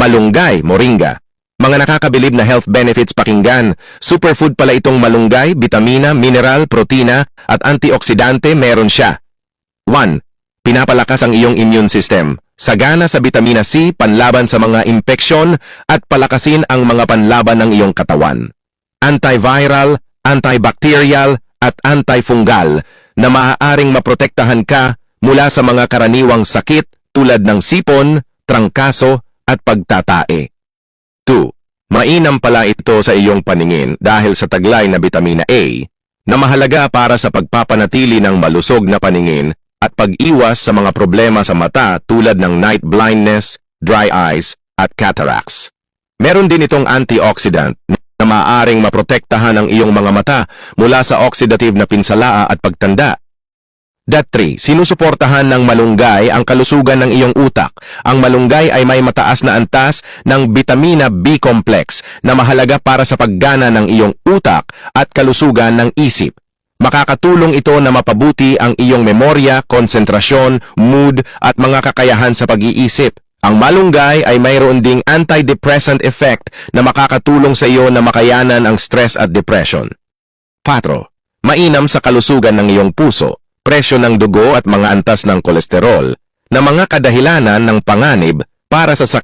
malunggay, moringa. Mga nakakabilib na health benefits pakinggan. Superfood pala itong malunggay, bitamina, mineral, protina, at antioxidante meron siya. 1. Pinapalakas ang iyong immune system. Sagana sa bitamina C, panlaban sa mga impeksyon at palakasin ang mga panlaban ng iyong katawan. Antiviral, antibacterial at antifungal na maaaring maprotektahan ka mula sa mga karaniwang sakit tulad ng sipon, trangkaso at pagtatae. 2. Mainam pala ito sa iyong paningin dahil sa taglay na bitamina A na mahalaga para sa pagpapanatili ng malusog na paningin at pag-iwas sa mga problema sa mata tulad ng night blindness, dry eyes, at cataracts. Meron din itong antioxidant na maaaring maprotektahan ang iyong mga mata mula sa oxidative na pinsalaa at pagtanda. 3. Sinusuportahan ng malunggay ang kalusugan ng iyong utak. Ang malunggay ay may mataas na antas ng bitamina B complex na mahalaga para sa paggana ng iyong utak at kalusugan ng isip. Makakatulong ito na mapabuti ang iyong memorya, konsentrasyon, mood at mga kakayahan sa pag-iisip. Ang malunggay ay mayroon ding antidepressant effect na makakatulong sa iyo na makayanan ang stress at depression. 4. Mainam sa kalusugan ng iyong puso, presyo ng dugo at mga antas ng kolesterol na mga kadahilanan ng panganib para sa sakit